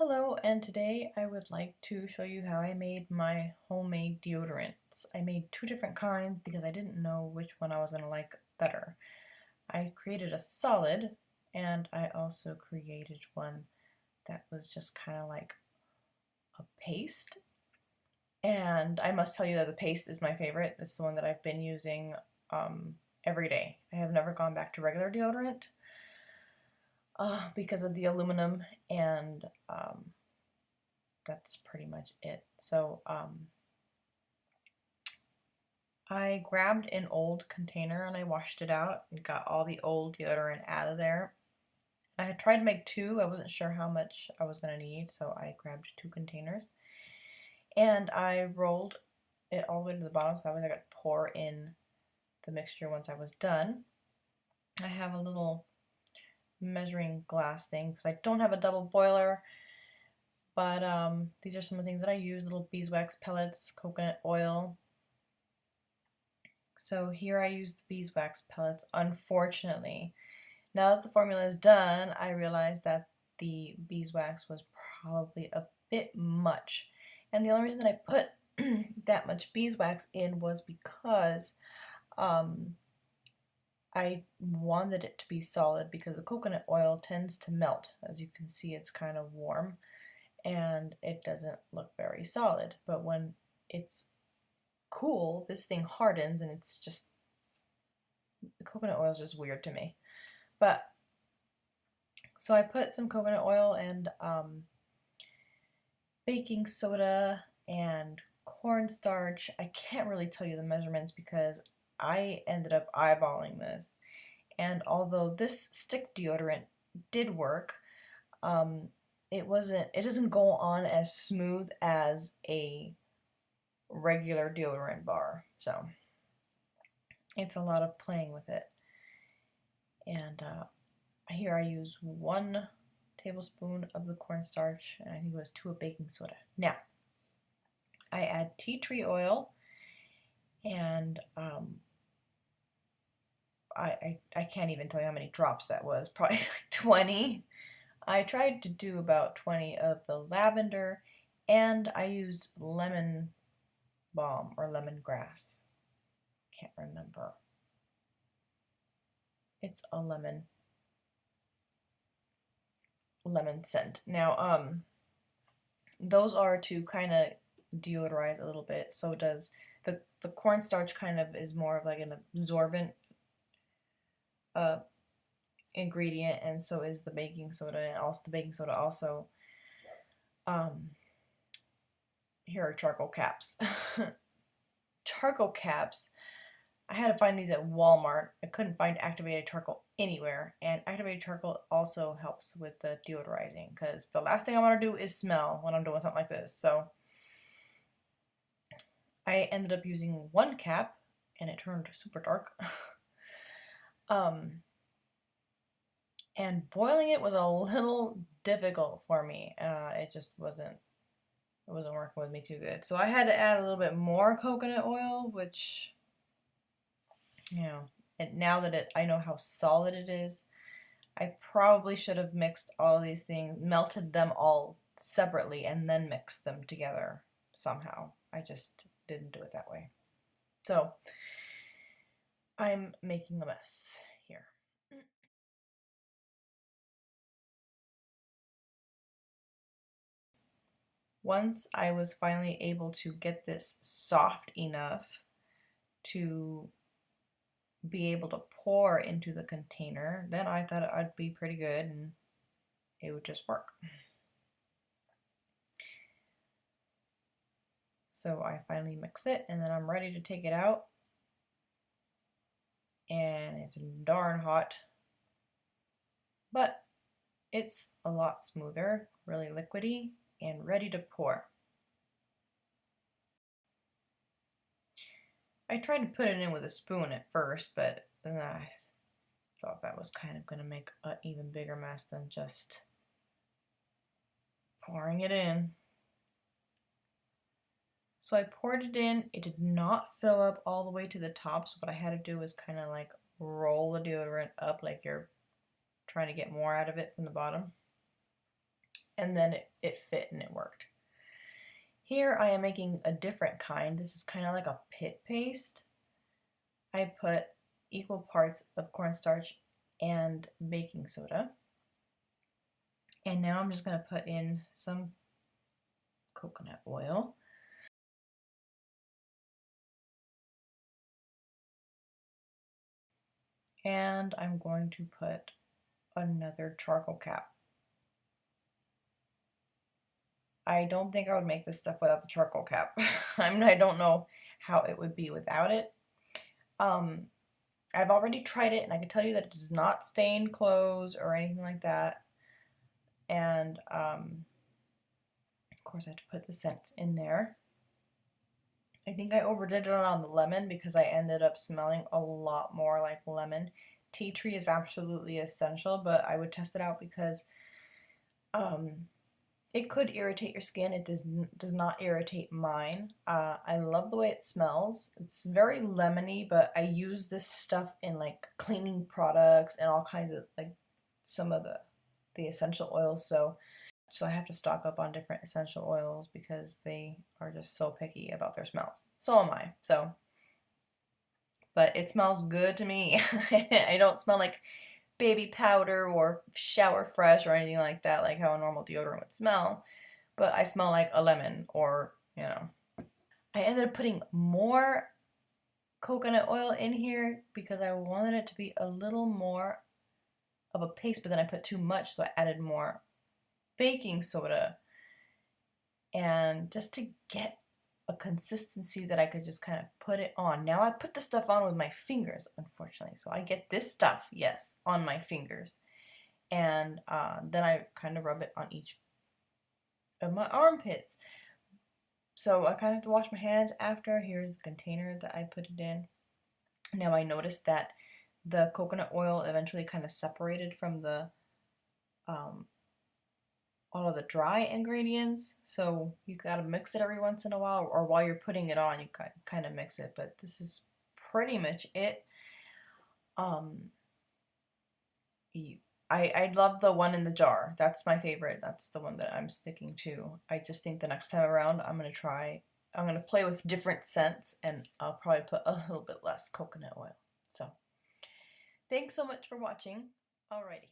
Hello, and today I would like to show you how I made my homemade deodorants. I made two different kinds because I didn't know which one I was going to like better. I created a solid, and I also created one that was just kind of like a paste. And I must tell you that the paste is my favorite. It's the one that I've been using every day. I have never gone back to regular deodorant because of the aluminum and that's pretty much it. So I grabbed an old container and I washed it out and got all the old deodorant out of there. I had tried to make two. I wasn't sure how much I was going to need, so I grabbed two containers. And I rolled it all the way to the bottom so that way I could pour in the mixture once I was done. I have a little measuring glass thing because I don't have a double boiler. But these are some of the things that I use: little beeswax pellets, coconut oil. So here I use the beeswax pellets. Unfortunately, now that the formula is done, I realized that the beeswax was probably a bit much. And the only reason that I put that much beeswax in was because I wanted it to be solid because the coconut oil tends to melt. As you can see, it's kind of warm and it doesn't look very solid. But when it's cool, this thing hardens and it's just, the coconut oil is just weird to me. But so I put some coconut oil and baking soda and cornstarch. I can't really tell you the measurements because I ended up eyeballing this. And although this stick deodorant did work, it doesn't go on as smooth as a regular deodorant bar. So it's a lot of playing with it. And here I use 1 tablespoon of the cornstarch, and I think it was 2 of baking soda. Now, I add tea tree oil, and I can't even tell you how many drops that was, probably like 20. I tried to do about 20 of the lavender, and I used lemon balm or lemongrass. Can't remember. It's a lemon scent. Now, those are to kind of deodorize a little bit. So does the cornstarch. Kind of is more of like an absorbent ingredient, and so is the baking soda. And also the baking soda also. Here are charcoal caps. Charcoal caps. I had to find these at Walmart. I couldn't find activated charcoal anywhere, and activated charcoal also helps with the deodorizing because the last thing I want to do is smell when I'm doing something like this. So I ended up using 1 cap and it turned super dark. And boiling it was a little difficult for me. It just wasn't working with me too good. So I had to add a little bit more coconut oil, which, you know, and now that I know how solid it is, I probably should have mixed all these things, melted them all separately, and then mixed them together somehow. I just didn't do it that way. So I'm making a mess here. Once I was finally able to get this soft enough to be able to pour into the container, then I thought I'd be pretty good and it would just work. So I finally mix it and then I'm ready to take it out. And it's darn hot, but it's a lot smoother, really liquidy, and ready to pour. I tried to put it in with a spoon at first, but then I thought that was kind of going to make an even bigger mess than just pouring it in. So I poured it in. It did not fill up all the way to the top, so what I had to do was kind of like roll the deodorant up like you're trying to get more out of it from the bottom. and then it fit and it worked. Here I am making a different kind. This is kind of like a pit paste. I put equal parts of cornstarch and baking soda. And now I'm just going to put in some coconut oil. And I'm going to put another charcoal cap. I don't think I would make this stuff without the charcoal cap. I mean, I don't know how it would be without it. I've already tried it, and I can tell you that it does not stain clothes or anything like that. And of course, I have to put the scent in there. I think I overdid it on the lemon because I ended up smelling a lot more like lemon. Tea tree is absolutely essential, but I would test it out because it could irritate your skin. It does not irritate mine. I love the way it smells. It's very lemony, but I use this stuff in like cleaning products and all kinds of like some of the essential oils. So I have to stock up on different essential oils because they are just so picky about their smells. So am I. So, but it smells good to me. I don't smell like baby powder or shower fresh or anything like that, like how a normal deodorant would smell, but I smell like a lemon or, you know. I ended up putting more coconut oil in here because I wanted it to be a little more of a paste, but then I put too much, so I added more baking soda, and just to get a consistency that I could just kind of put it on. Now I put the stuff on with my fingers, unfortunately, so I get this stuff, yes, on my fingers, and then I kind of rub it on each of my armpits. So I kind of have to wash my hands after. Here's the container that I put it in. Now I noticed that the coconut oil eventually kind of separated from the all of the dry ingredients, so you gotta mix it every once in a while, or while you're putting it on you kind of mix it, but this is pretty much it. I love the one in the jar. That's my favorite. That's the one that I'm sticking to. I just think the next time around I'm gonna play with different scents, and I'll probably put a little bit less coconut oil. So thanks so much for watching. Alrighty.